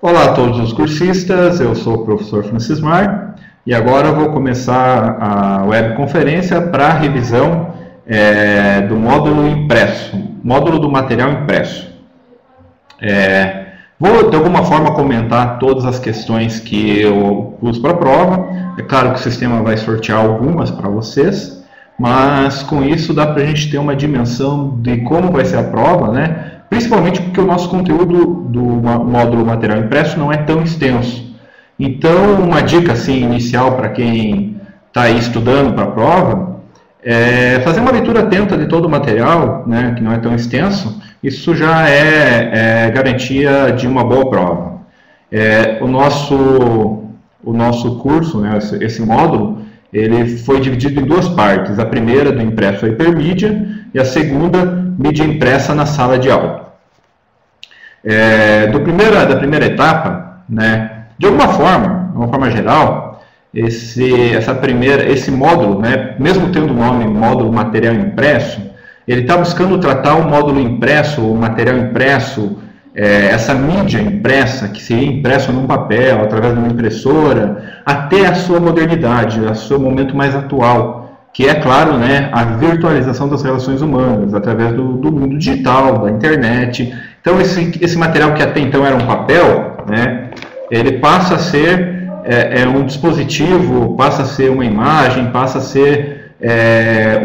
Olá a todos os cursistas, eu sou o professor Francismar e agora eu vou começar a webconferência para a revisão do módulo impresso, módulo do material impresso. Vou de alguma forma comentar todas as questões que eu pus para a prova. É claro que o sistema vai sortear algumas para vocês, mas com isso dá para a gente ter uma dimensão de como vai ser a prova, né? Principalmente porque o nosso conteúdo do módulo material impresso não é tão extenso. Então, uma dica assim, inicial para quem está aí estudando para a prova é fazer uma leitura atenta de todo o material, né, que não é tão extenso. Isso já é garantia de uma boa prova. O nosso curso, né, esse módulo, ele foi dividido em duas partes. A primeira do impresso a hipermídia e a segunda mídia impressa na sala de aula. Da primeira etapa, né, de uma forma geral, esse módulo, né, mesmo tendo o nome módulo material impresso, ele está buscando tratar o módulo impresso, o material impresso, essa mídia impressa, que seria impresso num papel, através de uma impressora, até a sua modernidade, o seu momento mais atual, que é, claro, né, a virtualização das relações humanas, através do mundo digital, da internet. Então, esse material que até então era um papel, né, ele passa a ser um dispositivo, passa a ser uma imagem, passa a ser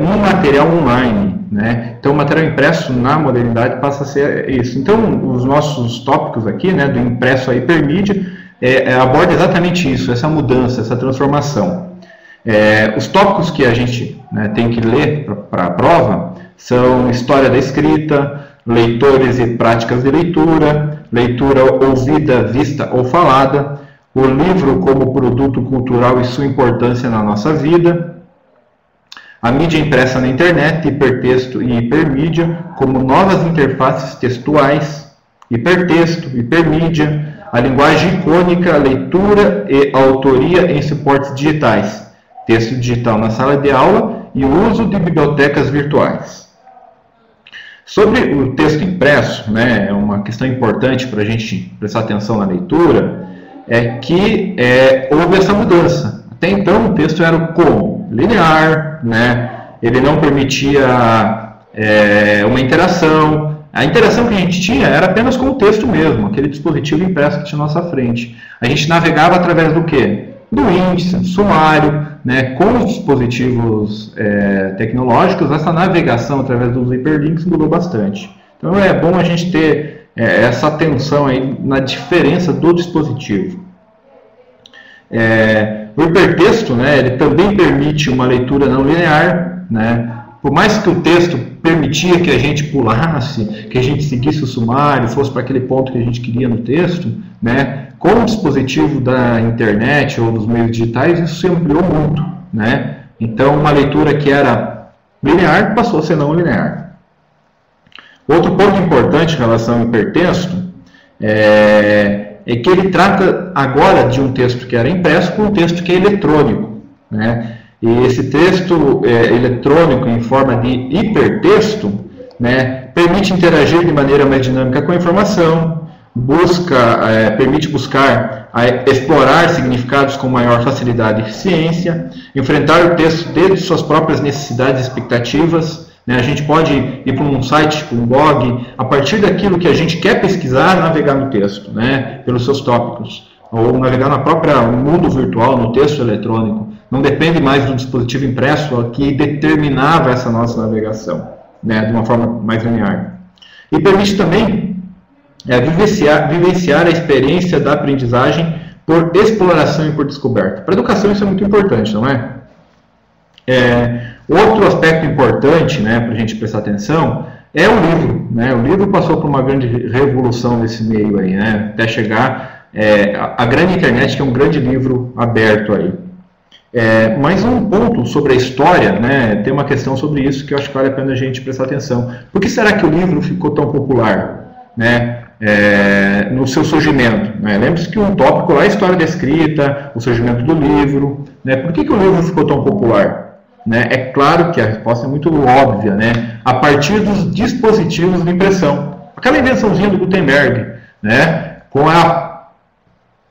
um material online, né? Então, o material impresso na modernidade passa a ser isso. Então, os nossos tópicos aqui, né, do impresso a hipermídia, aborda exatamente isso, essa mudança, essa transformação. Os tópicos que a gente, né, tem que ler para a prova são história da escrita, leitores e práticas de leitura, leitura ouvida, vista ou falada, o livro como produto cultural e sua importância na nossa vida, a mídia impressa na internet, hipertexto e hipermídia como novas interfaces textuais, hipertexto, hipermídia, a linguagem icônica, leitura e autoria em suportes digitais, texto digital na sala de aula e o uso de bibliotecas virtuais. Sobre o texto impresso, né, é uma questão importante para a gente prestar atenção na leitura, é que houve essa mudança. Até então o texto era como? Linear, né? Ele não permitia uma interação. A interação que a gente tinha era apenas com o texto mesmo, aquele dispositivo impresso que tinha à nossa frente. A gente navegava através do quê? Do índice, do sumário, né? Com os dispositivos tecnológicos, essa navegação através dos hiperlinks mudou bastante. Então é bom a gente ter essa atenção aí na diferença do dispositivo. O hipertexto, né, ele também permite uma leitura não linear, né? Por mais que o texto permitia que a gente pulasse, que a gente seguisse o sumário, fosse para aquele ponto que a gente queria no texto, né? Com o dispositivo da internet ou dos meios digitais, isso se ampliou muito, né? Então, uma leitura que era linear passou a ser não linear. Outro ponto importante em relação ao hipertexto é que ele trata agora de um texto que era impresso com um texto que é eletrônico, né? E esse texto eletrônico em forma de hipertexto, né, permite interagir de maneira mais dinâmica com a informação, permite buscar explorar significados com maior facilidade e eficiência, enfrentar o texto desde suas próprias necessidades e expectativas, né? A gente pode ir para um site, tipo um blog, a partir daquilo que a gente quer pesquisar, navegar no texto, né, pelos seus tópicos, ou navegar no próprio mundo virtual, no texto eletrônico. Não depende mais do dispositivo impresso que determinava essa nossa navegação, né, de uma forma mais linear. E permite também vivenciar a experiência da aprendizagem por exploração e por descoberta. Para a educação isso é muito importante, não é? Outro aspecto importante, né, para a gente prestar atenção é o livro, né? O livro passou por uma grande revolução nesse meio aí, né, até chegar a grande internet, que é um grande livro aberto aí. Mais um ponto sobre a história, né, tem uma questão sobre isso que eu acho que vale a pena a gente prestar atenção. Por que será que o livro ficou tão popular, né, no seu surgimento? Né? Lembre-se que um tópico lá é a história da escrita, o surgimento do livro, né? Por que o livro ficou tão popular? Né? É claro que a resposta é muito óbvia, né? A partir dos dispositivos de impressão. Aquela invençãozinha do Gutenberg, né? Com a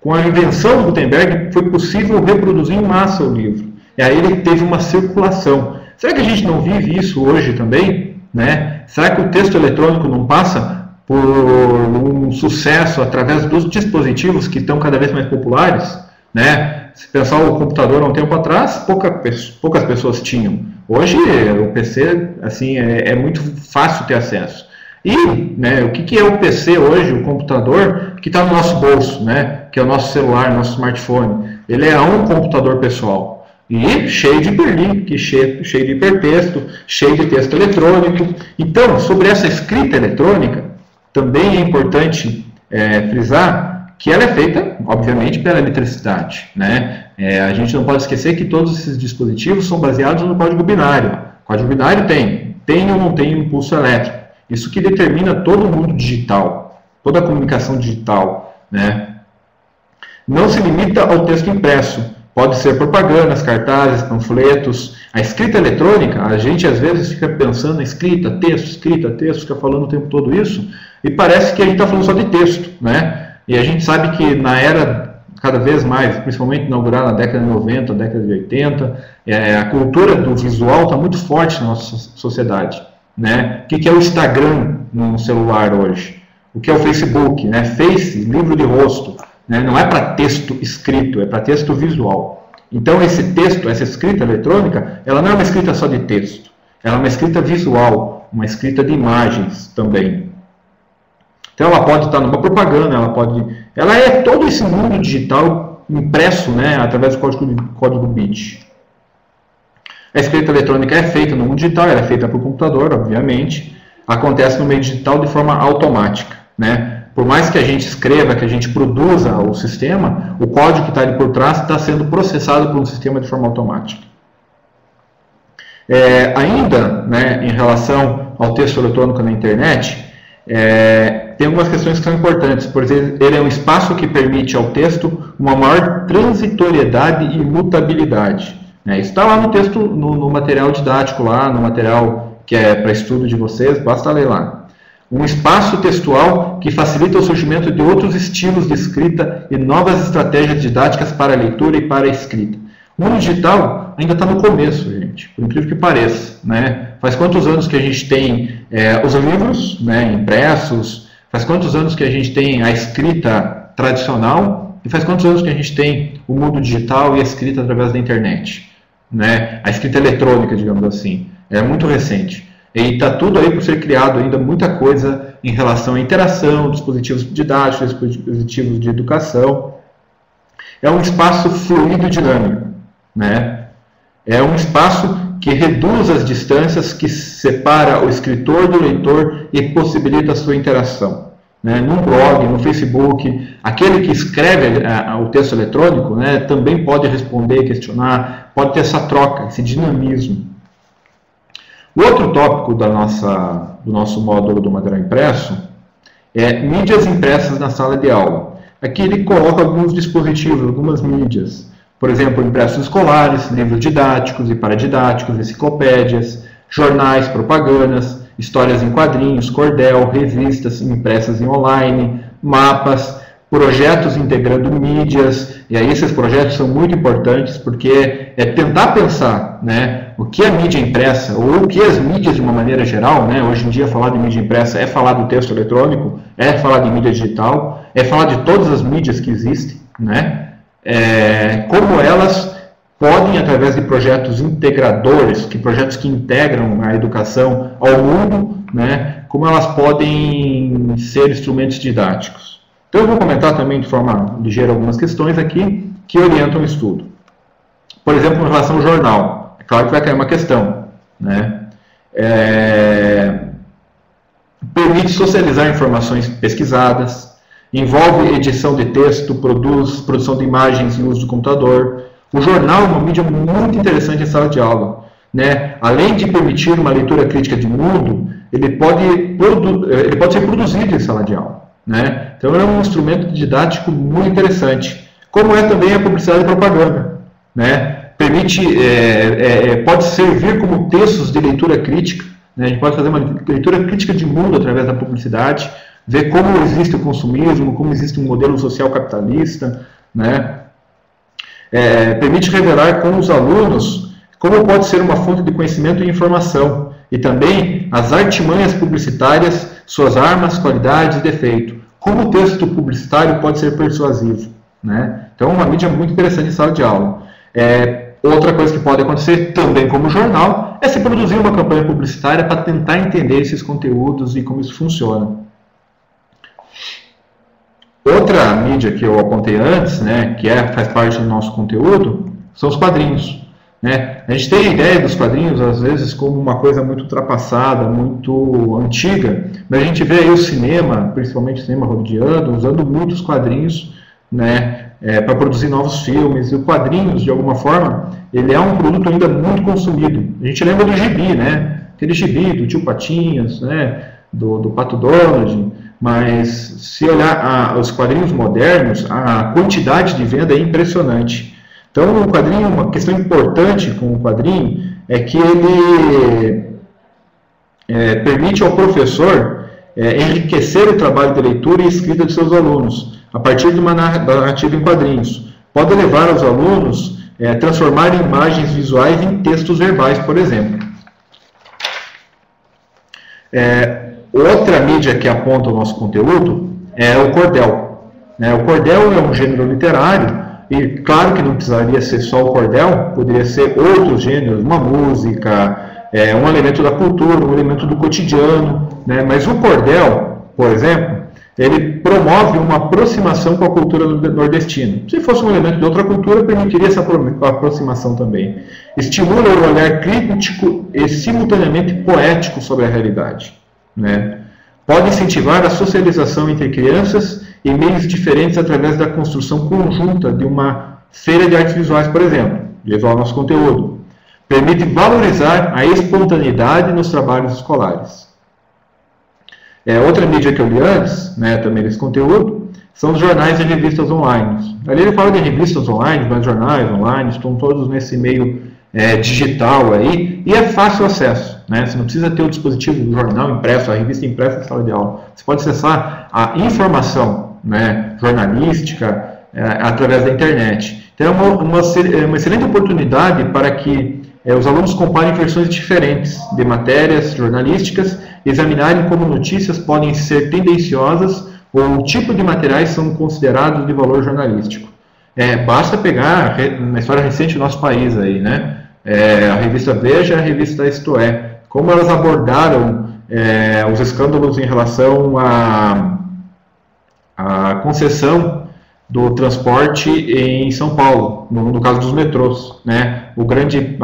Com a invenção do Gutenberg, foi possível reproduzir em massa o livro. E aí ele teve uma circulação. Será que a gente não vive isso hoje também? Né? Será que o texto eletrônico não passa por um sucesso através dos dispositivos que estão cada vez mais populares? Né? Se pensar o computador há um tempo atrás, poucas pessoas tinham. Hoje o PC assim, é muito fácil ter acesso. E né, o que é o PC hoje, o computador, que está no nosso bolso, né, que é o nosso celular, nosso smartphone? Ele é um computador pessoal. E cheio de hiperlink, cheio de hipertexto, cheio de texto eletrônico. Então, sobre essa escrita eletrônica, também é importante frisar que ela é feita, obviamente, pela eletricidade. Né? A gente não pode esquecer que todos esses dispositivos são baseados no código binário. O código binário tem ou não tem impulso elétrico. Isso que determina todo o mundo digital, toda a comunicação digital. Né? Não se limita ao texto impresso. Pode ser propagandas, cartazes, panfletos. A escrita eletrônica, a gente às vezes fica pensando em escrita, texto, fica falando o tempo todo isso, e parece que a gente está falando só de texto. Né? E a gente sabe que na era, cada vez mais, principalmente inaugurada na década de 90, década de 80, a cultura do visual está muito forte na nossa sociedade. Né? O que é o Instagram no celular hoje? O que é o Facebook? Né? Face, livro de rosto. Né? Não é para texto escrito, é para texto visual. Então esse texto, essa escrita eletrônica, ela não é uma escrita só de texto. Ela é uma escrita visual, uma escrita de imagens também. Então ela pode estar numa propaganda, ela é todo esse mundo digital impresso, né, através do código bit. A escrita eletrônica é feita no mundo digital, ela é feita por computador, obviamente. Acontece no meio digital de forma automática. Né? Por mais que a gente escreva, que a gente produza o sistema, o código que está ali por trás está sendo processado por um sistema de forma automática. Ainda, né, em relação ao texto eletrônico na internet, tem algumas questões que são importantes. Por exemplo, ele é um espaço que permite ao texto uma maior transitoriedade e mutabilidade. Isso está lá no texto, no material didático, lá no material que é para estudo de vocês, basta ler lá. Um espaço textual que facilita o surgimento de outros estilos de escrita e novas estratégias didáticas para a leitura e para a escrita. O mundo digital ainda está no começo, gente, por incrível que pareça. Né? Faz quantos anos que a gente tem os livros, né, impressos? Faz quantos anos que a gente tem a escrita tradicional? E faz quantos anos que a gente tem o mundo digital e a escrita através da internet? Né? A escrita eletrônica, digamos assim. É muito recente. E está tudo aí por ser criado ainda muita coisa em relação à interação, dispositivos didáticos, dispositivos de educação. É um espaço fluido e dinâmico. Né? É um espaço que reduz as distâncias, que separa o escritor do leitor e possibilita a sua interação. Né? No blog, no Facebook, aquele que escreve o texto eletrônico, né, também pode responder, questionar, pode ter essa troca, esse dinamismo. O outro tópico do nosso módulo do material impresso é mídias impressas na sala de aula. Aqui ele coloca alguns dispositivos, algumas mídias. Por exemplo, impressos escolares, livros didáticos e paradidáticos, enciclopédias, jornais, propagandas, histórias em quadrinhos, cordel, revistas impressas em online, mapas, projetos integrando mídias. E aí esses projetos são muito importantes porque é tentar pensar, né, o que a mídia impressa, ou o que as mídias de uma maneira geral, né, hoje em dia falar de mídia impressa é falar do texto eletrônico, é falar de mídia digital, é falar de todas as mídias que existem, né, como elas podem, através de projetos integradores, projetos que integram a educação ao mundo, né, como elas podem ser instrumentos didáticos. Então eu vou comentar também de forma ligeira algumas questões aqui que orientam o estudo. Por exemplo, em relação ao jornal, é claro que vai cair uma questão, né? Permite socializar informações pesquisadas, envolve edição de texto, produção de imagens e uso do computador. O jornal é uma mídia muito interessante em sala de aula. Né? Além de permitir uma leitura crítica de mundo, ele pode ser produzido em sala de aula. Né? Então é um instrumento didático muito interessante. Como é também a publicidade e propaganda. Né? Pode servir como textos de leitura crítica. Né? A gente pode fazer uma leitura crítica de mundo através da publicidade, ver como existe o consumismo, como existe um modelo social capitalista, né? Permite revelar com os alunos como pode ser uma fonte de conhecimento e informação, e também as artimanhas publicitárias, suas armas, qualidades e defeitos. Como o texto publicitário pode ser persuasivo, né? Então, uma mídia muito interessante em sala de aula. Outra coisa que pode acontecer, também como jornal, é se produzir uma campanha publicitária para tentar entender esses conteúdos e como isso funciona. Outra mídia que eu apontei antes, né, que faz parte do nosso conteúdo, são os quadrinhos. Né? A gente tem a ideia dos quadrinhos, às vezes, como uma coisa muito ultrapassada, muito antiga, mas a gente vê aí o cinema, principalmente o cinema hollywoodiano, usando muitos quadrinhos, né, para produzir novos filmes. E o quadrinhos, de alguma forma, ele é um produto ainda muito consumido. A gente lembra do gibi, né? Aquele gibi do Tio Patinhas, né? do Pato Donald, mas se olhar os quadrinhos modernos, a quantidade de venda é impressionante. Então, o quadrinho, uma questão importante com o quadrinho é que ele permite ao professor enriquecer o trabalho de leitura e escrita de seus alunos, a partir de uma narrativa em quadrinhos. Pode levar os alunos a transformar imagens visuais em textos verbais, por exemplo. Outra mídia que aponta o nosso conteúdo é o cordel. O cordel é um gênero literário, e claro que não precisaria ser só o cordel, poderia ser outros gêneros, uma música, um elemento da cultura, um elemento do cotidiano, né? Mas o cordel, por exemplo, ele promove uma aproximação com a cultura nordestina. Se fosse um elemento de outra cultura, permitiria essa aproximação também. Estimula o olhar crítico e simultaneamente poético sobre a realidade, né? Pode incentivar a socialização entre crianças e meios diferentes através da construção conjunta de uma feira de artes visuais, por exemplo, levar ao nosso conteúdo. Permite valorizar a espontaneidade nos trabalhos escolares. Outra mídia que eu li antes, né, também desse conteúdo, são os jornais e revistas online. Ali ele fala de revistas online, mas jornais online, estão todos nesse meio digital aí, e é fácil acesso, né? Você não precisa ter o dispositivo do jornal impresso, a revista impressa na sala de aula. Você pode acessar a informação, né, jornalística através da internet. Então é uma excelente oportunidade para que os alunos comparem versões diferentes de matérias jornalísticas, examinarem como notícias podem ser tendenciosas ou o tipo de materiais são considerados de valor jornalístico. Basta pegar na história recente do nosso país aí, né? A revista Veja e a revista Isto É, como elas abordaram os escândalos em relação à concessão do transporte em São Paulo, no caso dos metrôs, né? O grande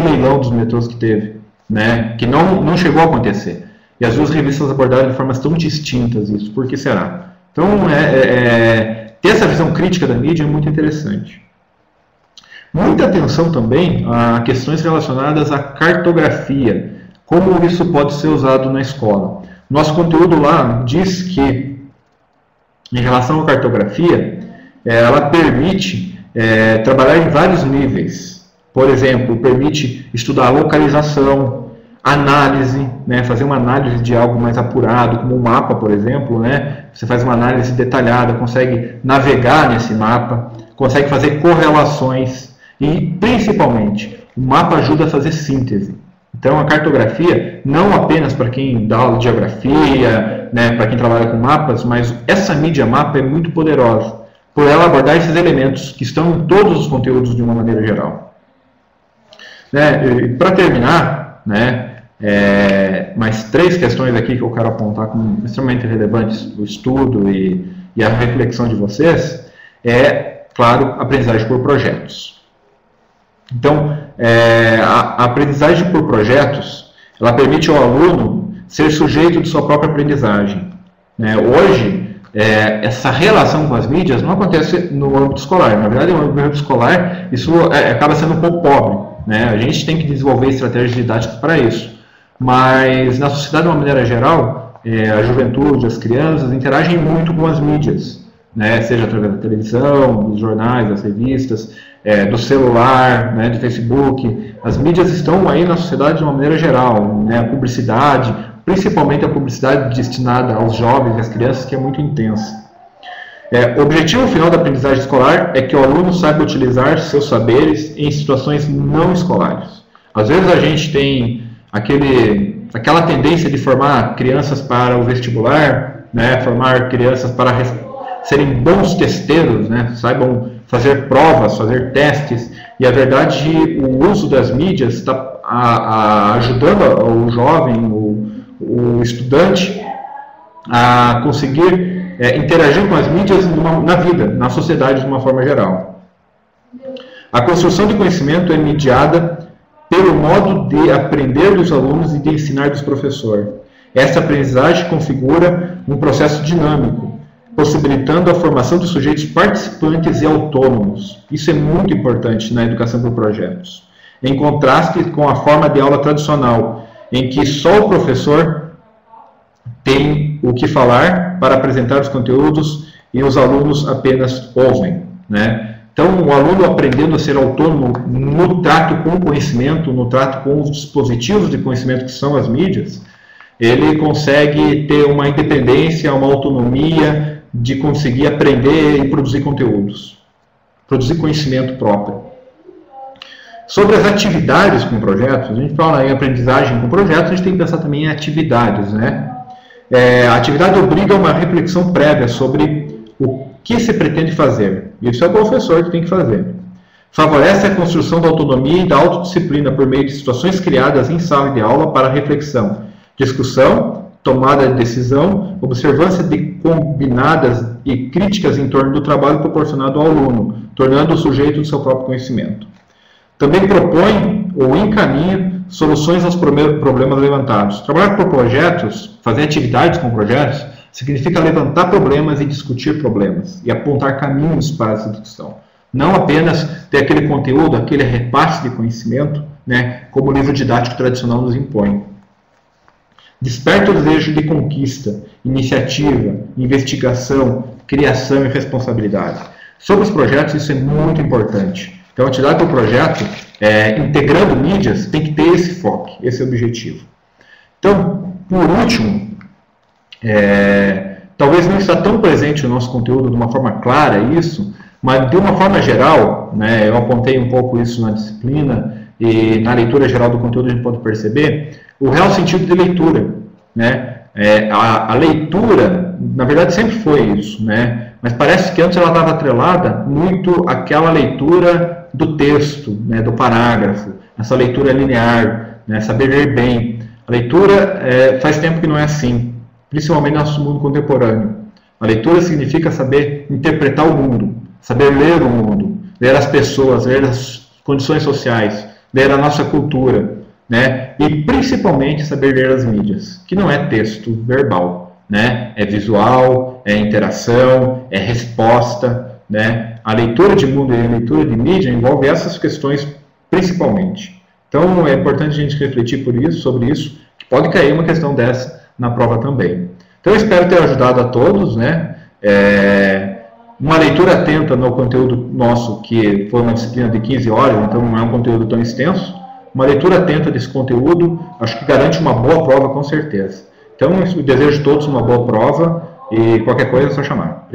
leilão dos metrôs que teve, né? Que não chegou a acontecer. E as duas revistas abordaram de formas tão distintas isso. Por que será? Então, ter essa visão crítica da mídia é muito interessante. Muita atenção também a questões relacionadas à cartografia, como isso pode ser usado na escola. Nosso conteúdo lá diz que, em relação à cartografia, ela permite trabalhar em vários níveis. Por exemplo, permite estudar localização, análise, né, fazer uma análise de algo mais apurado, como um mapa, por exemplo, né? Você faz uma análise detalhada, consegue navegar nesse mapa, consegue fazer correlações e, principalmente, o mapa ajuda a fazer síntese. Então, a cartografia, não apenas para quem dá aula de geografia, né, para quem trabalha com mapas, mas essa mídia mapa é muito poderosa, por ela abordar esses elementos que estão em todos os conteúdos de uma maneira geral. Para terminar, né, mais 3 questões aqui que eu quero apontar como extremamente relevantes do estudo e a reflexão de vocês, claro, aprendizagem por projetos. Então, a aprendizagem por projetos, ela permite ao aluno ser sujeito de sua própria aprendizagem, né? Hoje, essa relação com as mídias não acontece no âmbito escolar. Na verdade, no âmbito escolar, isso acaba sendo um pouco pobre, né? A gente tem que desenvolver estratégias didáticas para isso. Mas, na sociedade, de uma maneira geral, a juventude, as crianças interagem muito com as mídias, né? Seja através da televisão, dos jornais, das revistas, do celular, né, do Facebook. As mídias estão aí na sociedade de uma maneira geral, né? A publicidade, principalmente a publicidade destinada aos jovens e às crianças, que é muito intensa. O objetivo final da aprendizagem escolar é que o aluno saiba utilizar seus saberes em situações não escolares. Às vezes a gente tem aquela tendência de formar crianças para o vestibular, né, formar crianças para serem bons testeiros, né, saibam fazer provas, fazer testes, e a verdade, o uso das mídias está ajudando o jovem, o estudante, a conseguir interagir com as mídias na vida, na sociedade de uma forma geral. A construção de conhecimento é mediada pelo modo de aprender dos alunos e de ensinar dos professores. Essa aprendizagem configura um processo dinâmico, possibilitando a formação de sujeitos participantes e autônomos. Isso é muito importante na educação por projetos, em contraste com a forma de aula tradicional, em que só o professor tem o que falar para apresentar os conteúdos e os alunos apenas ouvem, né? Então, o aluno aprendendo a ser autônomo no trato com o conhecimento, no trato com os dispositivos de conhecimento que são as mídias, ele consegue ter uma independência, uma autonomia de conseguir aprender e produzir conteúdos, produzir conhecimento próprio. Sobre as atividades com projetos, a gente fala em aprendizagem com projetos, a gente tem que pensar também em atividades, né? A atividade obriga a uma reflexão prévia sobre o que se pretende fazer. Isso é o professor que tem que fazer. Favorece a construção da autonomia e da autodisciplina por meio de situações criadas em sala de aula para reflexão, discussão, tomada de decisão, observância de combinadas e críticas em torno do trabalho proporcionado ao aluno, tornando o sujeito do seu próprio conhecimento. Também propõe ou encaminha soluções aos problemas levantados. Trabalhar por projetos, fazer atividades com projetos, significa levantar problemas e discutir problemas, e apontar caminhos para essa discussão. Não apenas ter aquele conteúdo, aquele repasse de conhecimento, né, como o livro didático tradicional nos impõe. Desperta o desejo de conquista, iniciativa, investigação, criação e responsabilidade. Sobre os projetos, isso é muito importante. Então, a atividade do projeto, integrando mídias, tem que ter esse foco, esse objetivo. Então, por último, talvez não está tão presente no nosso conteúdo de uma forma clara isso, mas de uma forma geral, né, eu apontei um pouco isso na disciplina e na leitura geral do conteúdo a gente pode perceber o real sentido de leitura, né? A leitura, na verdade, sempre foi isso, né? Mas parece que antes ela estava atrelada muito àquela leitura do texto, né, do parágrafo, essa leitura linear, né, saber ler bem. A leitura faz tempo que não é assim, principalmente no nosso mundo contemporâneo. A leitura significa saber interpretar o mundo, saber ler o mundo, ler as pessoas, ler as condições sociais, ler a nossa cultura, né? E principalmente saber ler as mídias, que não é texto verbal, né? É visual, é interação, é resposta, né? A leitura de mundo e a leitura de mídia envolve essas questões principalmente. Então é importante a gente refletir sobre isso, que pode cair uma questão dessa na prova também. Então eu espero ter ajudado a todos, né? Uma leitura atenta no conteúdo nosso, que foi uma disciplina de 15 horas, então não é um conteúdo tão extenso. Uma leitura atenta desse conteúdo, acho que garante uma boa prova com certeza. Então eu desejo a todos uma boa prova e qualquer coisa é só chamar.